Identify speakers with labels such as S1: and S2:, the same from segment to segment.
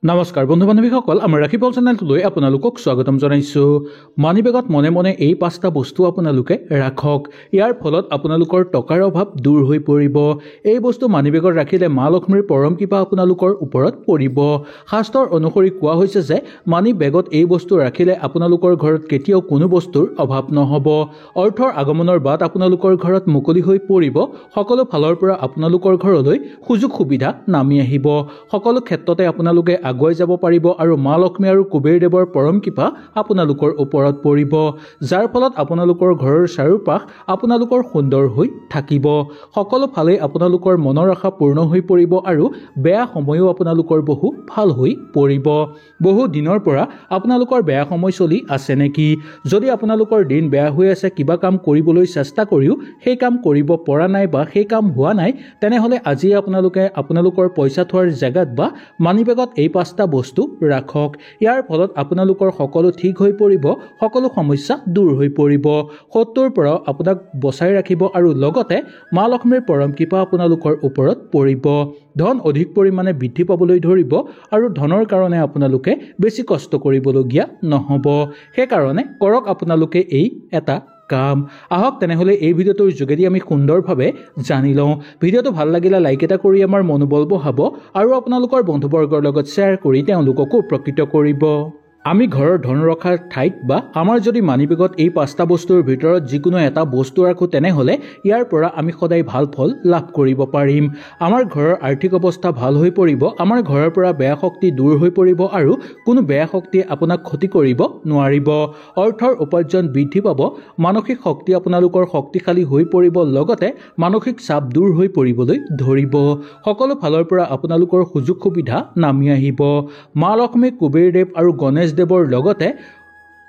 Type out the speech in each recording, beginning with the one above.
S1: নমস্কাৰ বন্ধু বান্ধৱীসকল, আমাৰ ৰাখিপল চেনেলটোলৈ আপোনালোকক স্বাগতম জনাইছো। মানি বেগত মনে মনে এই 5টা বস্তু আপোনালোকে ৰাখক। ইয়াৰ ফলত আপোনালোকৰ টকাৰ অভাৱ দূৰ হৈ পৰিব। এই বস্তু মানি বেগত ৰাখিলে মা লক্ষ্মীৰ পৰম কৃপা আপোনালোকৰ ওপৰত পৰিব। শাস্ত্ৰৰ অনুসৰি কোৱা হৈছে যে মানি বেগত এই বস্তু ৰাখিলে আপোনালোকৰ ঘৰত কেতিয়াও কোনো বস্তুৰ অভাৱ নহ'ব। অৰ্থৰ আগমনৰ বাট আপোনালোকৰ ঘৰত মুকলি হৈ পৰিব। সকলো ফালৰ পৰা আপোনালোকৰ ঘৰলৈ সুযোগ সুবিধা নামি আহিব। সকলো ক্ষেত্ৰতে আপোনালোকে আগুৱাই যাব পাৰিব আৰু মা লক্ষ্মী আৰু কুবেৰ দেৱৰ পৰম কৃপা আপোনালোকৰ ওপৰত পৰিব, যাৰ ফলত আপোনালোকৰ ঘৰৰ চাৰিওপাশ আপোনালোকৰ সুন্দৰ হৈ থাকিব। সকলো ফালে আপোনালোকৰ মনৰ আশা পূৰ্ণ হৈ পৰিব আৰু বেয়া সময়ো আপোনালোকৰ বহু ভাল হৈ পৰিব। বহু দিনৰ পৰা আপোনালোকৰ বেয়া সময় চলি আছে নেকি? যদি আপোনালোকৰ দিন বেয়া হৈ আছে, কিবা কাম কৰিবলৈ চেষ্টা কৰিও সেই কাম কৰিব পৰা নাই বা সেই কাম হোৱা নাই, তেনেহ'লে আজি আপোনালোকে আপোনালোকৰ পইচা থোৱাৰ জেগাত বা মানি বেগত এই 5টা বস্তু ৰাখক। ইয়াৰ ফলত আপোনালোকৰ সকলো ঠিক হৈ পৰিব, সকলো সমস্যা দূৰ হৈ পৰিব, শত্ৰুৰ পৰাও আপোনাক বচাই ৰাখিব আৰু লগতে মা লক্ষ্মীৰ পৰম কৃপা আপোনালোকৰ ওপৰত পৰিব। ধন অধিক পৰিমাণে বৃদ্ধি পাবলৈ ধৰিব আৰু ধনৰ কাৰণে আপোনালোকে বেছি কষ্ট কৰিবলগীয়া নহ'ব। সেইকাৰণে কৰক আপোনালোকে এই এটা কাম। আহক তেনেহ'লে এই ভিডিঅ'টোৰ যোগেদি আমি সুন্দৰভাৱে জানি লওঁ। ভিডিঅ'টো ভাল লাগিলে লাইক এটা কৰি আমাৰ মনোবল বঢ়াব আৰু আপোনালোকৰ বন্ধুবৰ্গৰ লগত শ্বেয়াৰ কৰি তেওঁলোককো উপকৃত কৰিব। আমি ঘৰৰ ধন ৰখাৰ ঠাইত বা আমাৰ যদি মানি বেগত এই 5টা বস্তুৰ ভিতৰত যিকোনো এটা বস্তু ৰাখোঁ, তেনেহ'লে ইয়াৰ পৰা আমি সদায় ভাল ফল লাভ কৰিব পাৰিম। আমাৰ ঘৰৰ আৰ্থিক অৱস্থা ভাল হৈ পৰিব, আমাৰ ঘৰৰ পৰা বেয়া শক্তি দূৰ হৈ পৰিব আৰু কোনো বেয়া শক্তিয়ে আপোনাক ক্ষতি কৰিব নোৱাৰিব। অৰ্থৰ উপাৰ্জন বৃদ্ধি পাব, মানসিক শক্তি আপোনালোকৰ শক্তিশালী হৈ পৰিব, লগতে মানসিক চাপ দূৰ হৈ পৰিবলৈ ধৰিব। সকলো ফালৰ পৰা আপোনালোকৰ সুযোগ সুবিধা নামি আহিব। মা লক্ষ্মী, কুবেৰ দেৱ আৰু গণেশ দেৱৰ লগতে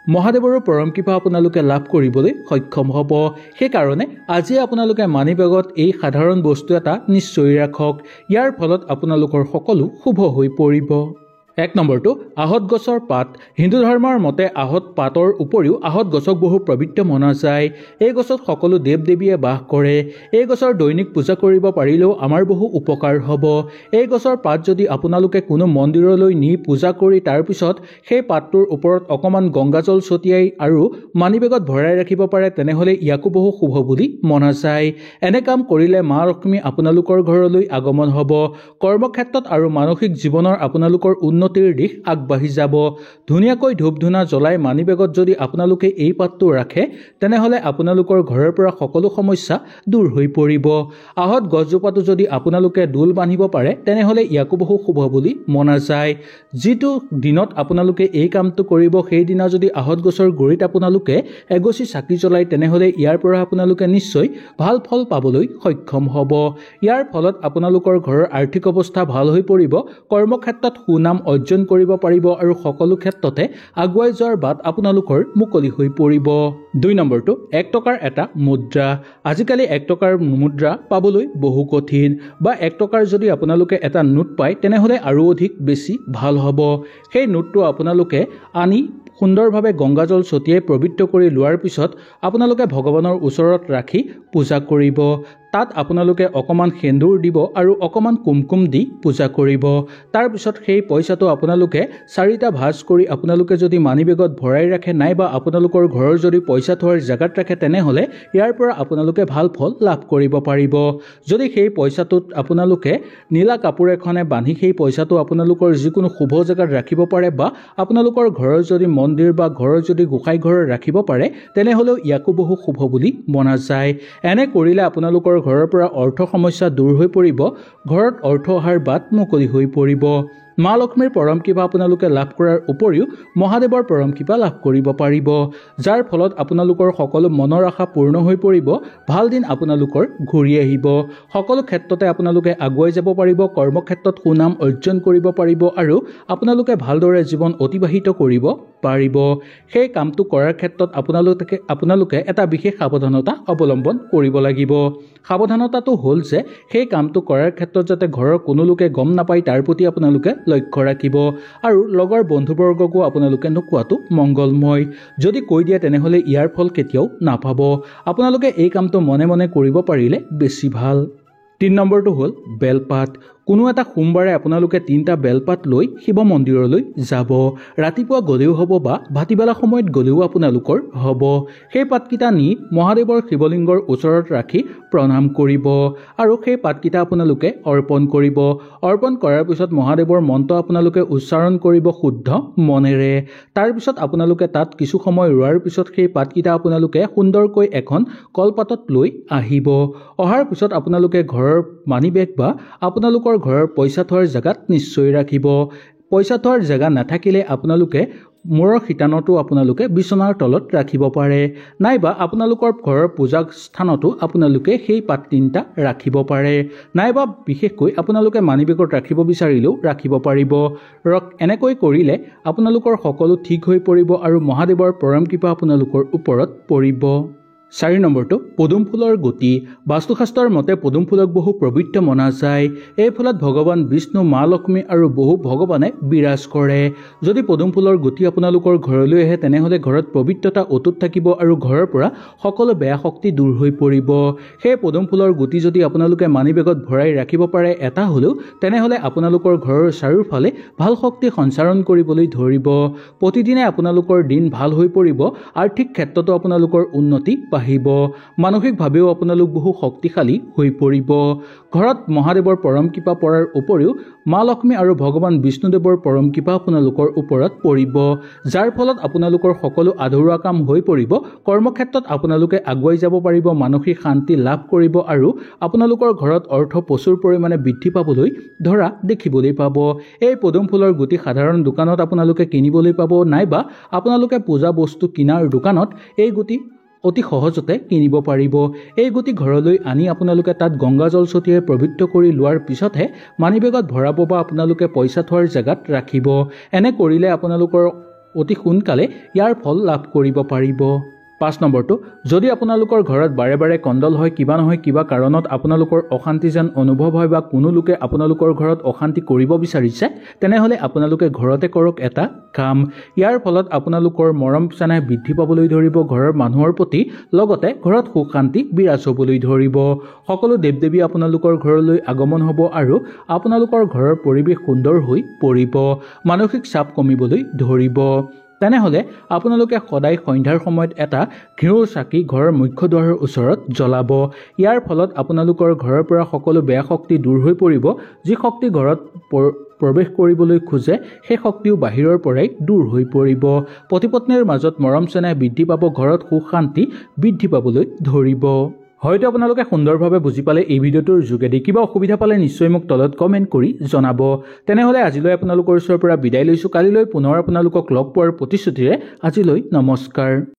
S1: মহাদেৱৰো পৰম কৃপা আপোনালোকে লাভ কৰিবলৈ সক্ষম হ'ব। সেইকাৰণে আজি আপোনালোকে মানি বেগত এই সাধাৰণ বস্তু এটা নিশ্চয় ৰাখক। ইয়াৰ ফলত আপোনালোকৰ সকলো শুভ হৈ পৰিব। 1 নম্বৰটো আহত গছৰ পাত। হিন্দু ধৰ্মৰ মতে আহত পাতৰ উপৰিও আহত গছক বহু পবিত্ৰ মনা যায়। এই গছত সকলো দেৱ দেৱীয়ে বাস কৰে। এই গছৰ দৈনিক পূজা কৰিব পাৰিলেও আমাৰ বহু উপকাৰ হ'ব। এই গছৰ পাত যদি আপোনালোকে কোনো মন্দিৰলৈ নি পূজা কৰি তাৰপিছত সেই পাতটোৰ ওপৰত অকণমান গংগাজল ছটিয়াই আৰু মানি বেগত ভৰাই ৰাখিব পাৰে, তেনেহ'লে ইয়াকো বহু শুভ বুলি মনা যায়। এনে কাম কৰিলে মা লক্ষ্মী আপোনালোকৰ ঘৰলৈ আগমন হ'ব। কৰ্মক্ষেত্ৰত আৰু মানসিক জীৱনৰ আপোনালোকৰ উন্নতিৰ দিশ আগবাঢ়ি যাব। ধুনীয়াকৈ ধূপ ধূনা জ্বলাই মানি বেগত যদি আপোনালোকে এই পাতটো ৰাখে, তেনেহ'লে আপোনালোকৰ ঘৰৰ পৰা সকলো সমস্যা দূৰ হৈ পৰিব। আহত গছজোপাটো যদি আপোনালোকে দোল বান্ধিব পাৰে, তেনেহ'লে ইয়াকো বহু শুভ বুলি মনা যায়। যিটো দিনত আপোনালোকে এই কামটো কৰিব, সেইদিনা যদি আহত গছৰ গুৰিত আপোনালোকে এগছি চাকি জ্বলাই, তেনেহ'লে ইয়াৰ পৰা আপোনালোকে নিশ্চয় ভাল ফল পাবলৈ সক্ষম হ'ব। ইয়াৰ ফলত আপোনালোকৰ ঘৰৰ আৰ্থিক অৱস্থা ভাল হৈ পৰিব, কৰ্মক্ষেত্ৰত সুনাম অৰ্জন কৰিব পাৰিব আৰু সকলো ক্ষেত্ৰতে আগুৱাই যোৱাৰ বাট আপোনালোকৰ মুকলি হৈ পৰিব। 2 নম্বৰটো 1 টকাৰ এটা মুদ্ৰা। আজিকালি 1 টকাৰ মুদ্ৰা পাবলৈ বহু কঠিন, বা 1 টকাৰ যদি আপোনালোকে এটা নোট পায়, তেনেহ'লে আৰু অধিক বেছি ভাল হ'ব। সেই নোটটো আপোনালোকে আনি সুন্দৰভাৱে গংগাজল ছটিয়াই পবিত্ৰ কৰি লোৱাৰ পিছত আপোনালোকে ভগৱানৰ ওচৰত ৰাখি পূজা কৰিব। তাত আপোনালোকে অকণমান সেন্দুৰ দিব আৰু অকণমান কুমকুম দি পূজা কৰিব। তাৰপিছত সেই পইচাটো আপোনালোকে 4টা ভাঁজ কৰি আপোনালোকে যদি মানি বেগত ভৰাই ৰাখে, নাইবা আপোনালোকৰ ঘৰৰ যদি পইচা থোৱাৰ জেগাত ৰাখে, তেনেহ'লে ইয়াৰ পৰা আপোনালোকে ভাল ফল লাভ কৰিব পাৰিব। যদি সেই পইচাটোত আপোনালোকে নীলা কাপোৰ এখনে বান্ধি সেই পইচাটো আপোনালোকৰ যিকোনো শুভ জেগাত ৰাখিব পাৰে, বা আপোনালোকৰ ঘৰৰ যদি মন্দিৰ বা ঘৰৰ যদি গোসাঁই ঘৰত ৰাখিব পাৰে, তেনেহ'লেও ইয়াকো বহু শুভ বুলি মনা যায়। এনে কৰিলে আপোনালোকৰ ঘৰৰ পৰা অৰ্থ সমস্যা দূৰ হৈ পৰিব, ঘৰত অৰ্থ অহাৰ বাট মুকলি হৈ পৰিব। মা লক্ষ্মীৰ পৰম কৃপা আপোনালোকে লাভ কৰাৰ উপৰিও মহাদেৱৰ পৰম কৃপা লাভ কৰিব পাৰিব, যাৰ ফলত আপোনালোকৰ সকলো মনৰ আশা পূৰ্ণ হৈ পৰিব। ভাল দিন আপোনালোকৰ ঘূৰি আহিব। সকলো ক্ষেত্ৰতে আপোনালোকে আগুৱাই যাব পাৰিব, কৰ্মক্ষেত্ৰত সুনাম অৰ্জন কৰিব পাৰিব আৰু আপোনালোকে ভালদৰে জীৱন অতিবাহিত কৰিব পাৰিব। সেই কামটো কৰাৰ ক্ষেত্ৰত আপোনালোকে এটা বিশেষ সাৱধানতা অৱলম্বন কৰিব লাগিব। সাৱধানতাটো হ'ল যে সেই কামটো কৰাৰ ক্ষেত্ৰত যাতে ঘৰৰ কোনো লোকে গম নাপায়, তাৰ প্ৰতি আপোনালোকে লক্ষ্য ৰাখিব আৰু লগৰ বন্ধুবৰ্গকো আপোনালোকে নোকোৱাটো মংগলময়। যদি কৈ দিয়ে, তেনেহ'লে ইয়াৰ ফল কেতিয়াও নাপাব। আপোনালোকে এই কামটো মনে মনে কৰিব পাৰিলে বেছি ভাল। 3 নম্বৰটো হ'ল বেলপাত। কোনো এটা সোমবাৰে আপোনালোকে 3টা বেলপাত লৈ শিৱ মন্দিৰলৈ যাব। ৰাতিপুৱা গলেও হ'ব বা ভাটিবেলা সময়ত গলেও আপোনালোকৰ হ'ব। সেই পাতকেইটা নি মহাদেৱৰ শিৱলিংগৰ ওচৰত ৰাখি প্ৰণাম কৰিব আৰু সেই পাতকেইটা আপোনালোকে অৰ্পণ কৰিব। অৰ্পণ কৰাৰ পিছত মহাদেৱৰ মন্ত্ৰ আপোনালোকে উচ্চাৰণ কৰিব শুদ্ধ মনেৰে। তাৰ পিছত আপোনালোকে তাত কিছু সময় ৰোৱাৰ পিছত সেই পাতকেইটা আপোনালোকে সুন্দৰকৈ এখন কলপাতত লৈ আহিব। অহাৰ পিছত আপোনালোকে ঘৰৰ মানি বেগ বা আপোনালোকৰ ঘৰৰ পইচা থোৱাৰ জেগাত নিশ্চয় ৰাখিব। পইচা থোৱাৰ জেগা নাথাকিলে আপোনালোকে মূৰৰ শিতানতো আপোনালোকে বিচনাৰ তলত ৰাখিব পাৰে, নাইবা আপোনালোকৰ ঘৰৰ পূজা স্থানতো আপোনালোকে সেই পাত 3টা ৰাখিব পাৰে, নাইবা বিশেষকৈ আপোনালোকে মানি বেগত ৰাখিব বিচাৰিলেও ৰাখিব পাৰিব। এনেকৈ কৰিলে আপোনালোকৰ সকলো ঠিক হৈ পৰিব আৰু মহাদেৱৰ পৰম কৃপা আপোনালোকৰ ওপৰত পৰিব। 4 নম্বৰটো পদুম ফুলৰ গুটি। বাস্তুশাস্ত্ৰৰ মতে পদুম ফুলক বহু পবিত্ৰ মনা যায়। এই ফুলত ভগৱান বিষ্ণু, মা লক্ষ্মী আৰু বহু ভগৱানে বিৰাজ কৰে। যদি পদুম ফুলৰ গুটি আপোনালোকৰ ঘৰলৈ আহে তেনেহ'লে ঘৰত পবিত্ৰতা অটুট থাকিব আৰু ঘৰৰ পৰা সকলো বেয়া শক্তি দূৰ হৈ পৰিব। সেই পদুম ফুলৰ গুটি যদি আপোনালোকে মানি বেগত ভৰাই ৰাখিব পাৰে এটা হ'লেও, তেনেহ'লে আপোনালোকৰ ঘৰৰ চাৰিওফালে ভাল শক্তি সঞ্চাৰণ কৰিবলৈ ধৰিব। প্ৰতিদিনে আপোনালোকৰ দিন ভাল হৈ পৰিব। আৰ্থিক ক্ষেত্ৰতো আপোনালোকৰ উন্নতি বাঢ়িব। মানসিকভাৱেও আপোনালোক বহু শক্তিশালী হৈ পৰিব। ঘৰত মহাদেৱৰ পৰম কৃপা পৰাৰ উপৰিও মা লক্ষ্মী আৰু ভগৱান বিষ্ণুদেৱৰ পৰম কৃপা আপোনালোকৰ ওপৰত পৰিব, যাৰ ফলত আপোনালোকৰ সকলো আধৰুৱা কাম হৈ পৰিব। কৰ্মক্ষেত্ৰত আপোনালোকে আগুৱাই যাব পাৰিব, মানসিক শান্তি লাভ কৰিব আৰু আপোনালোকৰ ঘৰত অৰ্থ প্ৰচুৰ পৰিমাণে বৃদ্ধি পাবলৈ ধৰা দেখিবলৈ পাব। এই পদুম ফুলৰ গুটি সাধাৰণ দোকানত আপোনালোকে কিনিবলৈ পাব, নাইবা আপোনালোকে পূজা বস্তু কিনাৰ দোকানত এই গুটি অতি সহজতে কিনিব পাৰিব। এই গুটি ঘৰলৈ আনি আপোনালোকে তাত গংগাজল ছটিয়াই পবিত্ৰ কৰি লোৱাৰ পিছতহে মানি বেগত ভৰাব বা আপোনালোকে পইচা থোৱাৰ জেগাত ৰাখিব। এনে কৰিলে আপোনালোকৰ অতি সোনকালে ইয়াৰ ফল লাভ কৰিব পাৰিব। 5 নম্বৰটো যদি আপোনালোকৰ ঘৰত বাৰে বাৰে কণ্ডল হয়, কিবা নহয় কিবা কাৰণত আপোনালোকৰ অশান্তি যেন অনুভৱ হয় বা কোনো লোকে আপোনালোকৰ ঘৰত অশান্তি কৰিব বিচাৰিছে, তেনেহ'লে আপোনালোকে ঘৰতে কৰক এটা কাম। ইয়াৰ ফলত আপোনালোকৰ মৰম চেনেহ বৃদ্ধি পাবলৈ ধৰিব, ঘৰৰ মানুহৰ প্ৰতি, লগতে ঘৰত সুখ শান্তি বিৰাজ হ'বলৈ ধৰিব। সকলো দেৱ দেৱী আপোনালোকৰ ঘৰলৈ আগমন হ'ব আৰু আপোনালোকৰ ঘৰৰ পৰিৱেশ সুন্দৰ হৈ পৰিব। মানসিক চাপ কমিবলৈ ধৰিব। তেনেহ'লে আপোনালোকে সদায় সন্ধ্যাৰ সময়ত এটা ঘিউৰ চাকি ঘৰৰ মুখ্য দুৱাৰৰ ওচৰত জ্বলাব। ইয়াৰ ফলত আপোনালোকৰ ঘৰৰ পৰা সকলো বেয়া শক্তি দূৰ হৈ পৰিব। যি শক্তি ঘৰত প্ৰৱেশ কৰিবলৈ খোজে সেই শক্তিও বাহিৰৰ পৰাই দূৰ হৈ পৰিব। পতি পত্নীৰ মাজত মৰম চেনেহ বৃদ্ধি পাব, ঘৰত সুখ শান্তি বৃদ্ধি পাবলৈ ধৰিব। হয়তো আপোনালোকে সুন্দৰভাৱে বুজি পালে এই ভিডিঅ'টোৰ যোগেদি। কিবা অসুবিধা পালে নিশ্চয় মোক তলত কমেণ্ট কৰি জনাব। তেনেহ'লে আজিলৈ আপোনালোকৰ ওচৰৰ পৰা বিদায় লৈছোঁ। কালিলৈ পুনৰ আপোনালোকক লগ পোৱাৰ প্ৰতিশ্ৰুতিৰে আজিলৈ নমস্কাৰ।